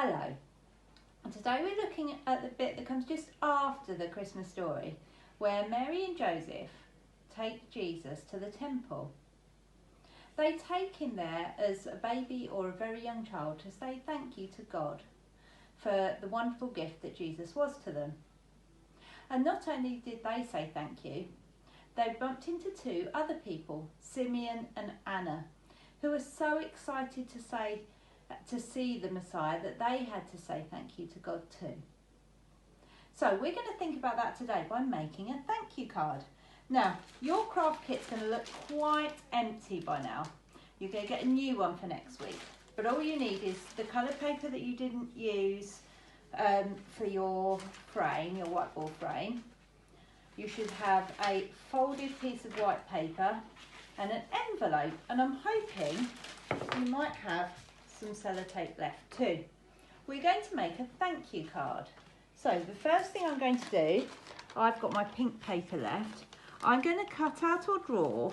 Hello, and today we're looking at the bit that comes just after the Christmas story, where Mary and Joseph take Jesus to the temple. They take him there as a baby or a very young child to say thank you to God for the wonderful gift that Jesus was to them. And not only did they say thank you, they bumped into two other people, Simeon and Anna, who were so excited to see the Messiah that they had to say thank you to God too. So we're going to think about that today by making a thank you card. Now, your craft kit's going to look quite empty by now. You're going to get a new one for next week. But all you need is the coloured paper that you didn't use for your frame, your whiteboard frame. You should have a folded piece of white paper and an envelope. And I'm hoping you might have some sellotape left too. We're going to make a thank you card. So the first thing I'm going to do, I've got my pink paper left. I'm going to cut out or draw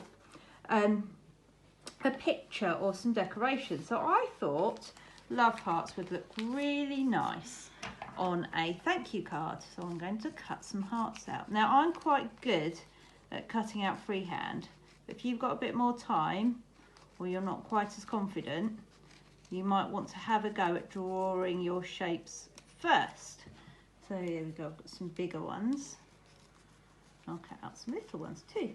a picture or some decoration. So I thought love hearts would look really nice on a thank you card. So I'm going to cut some hearts out. Now I'm quite good at cutting out freehand. If you've got a bit more time or you're not quite as confident, you might want to have a go at drawing your shapes first. So here we go, I've got some bigger ones. I'll cut out some little ones too.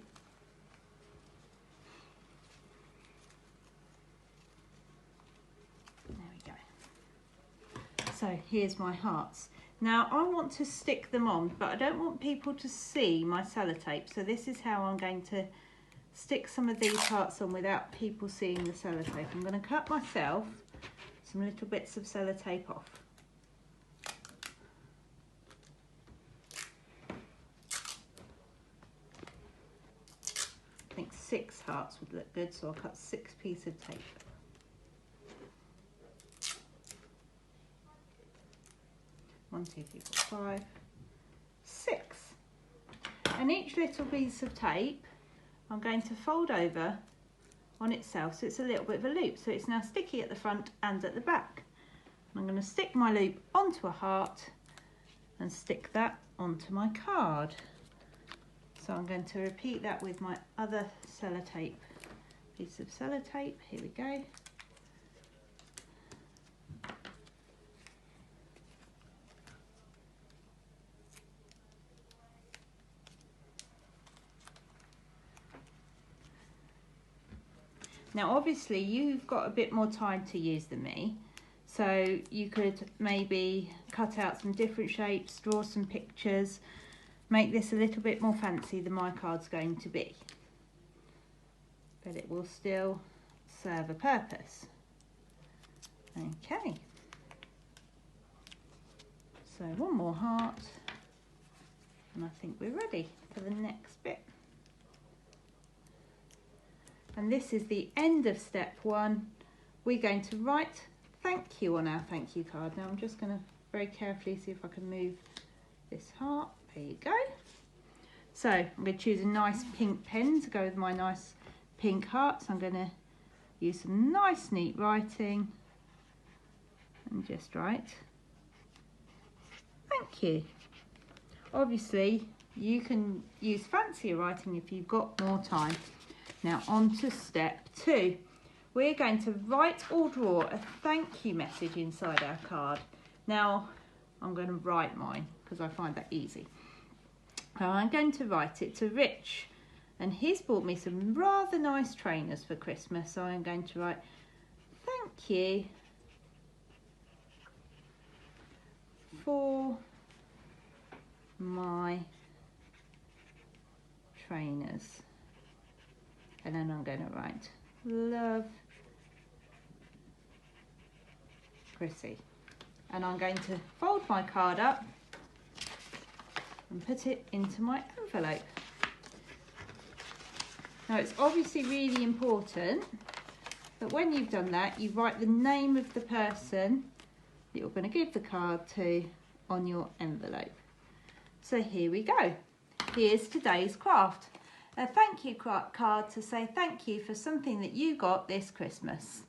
There we go. So here's my hearts. Now I want to stick them on, but I don't want people to see my sellotape. So this is how I'm going to stick some of these hearts on without people seeing the sellotape. I'm going to cut myself some little bits of sellotape off. I think 6 hearts would look good, so I'll cut 6 pieces of tape. One, 2, 3, 4, 5, 6. And each little piece of tape I'm going to fold over on itself so it's a little bit of a loop. So it's now sticky at the front and at the back. I'm going to stick my loop onto a heart and stick that onto my card. So I'm going to repeat that with my other sellotape, piece of sellotape. Here we go. Now obviously you've got a bit more time to use than me, so you could maybe cut out some different shapes, draw some pictures, make this a little bit more fancy than my card's going to be. But it will still serve a purpose. Okay. So one more heart, and I think we're ready for the next bit. And this is the end of step 1. We're going to write thank you on our thank you card. Now I'm just going to very carefully see if I can move this heart. There you go. So I'm going to choose a nice pink pen to go with my nice pink heart. So I'm going to use some nice neat writing and just write thank you. Obviously you can use fancier writing if you've got more time. Now on to step 2. We're going to write or draw a thank you message inside our card. Now I'm going to write mine because I find that easy. I'm going to write it to Rich, and he's bought me some rather nice trainers for Christmas, so I'm going to write thank you for my trainers. And then I'm going to write, love, Krissy. And I'm going to fold my card up and put it into my envelope. Now it's obviously really important that when you've done that, you write the name of the person that you're going to give the card to on your envelope. So here we go. Here's today's craft. A thank you card to say thank you for something that you got this Christmas.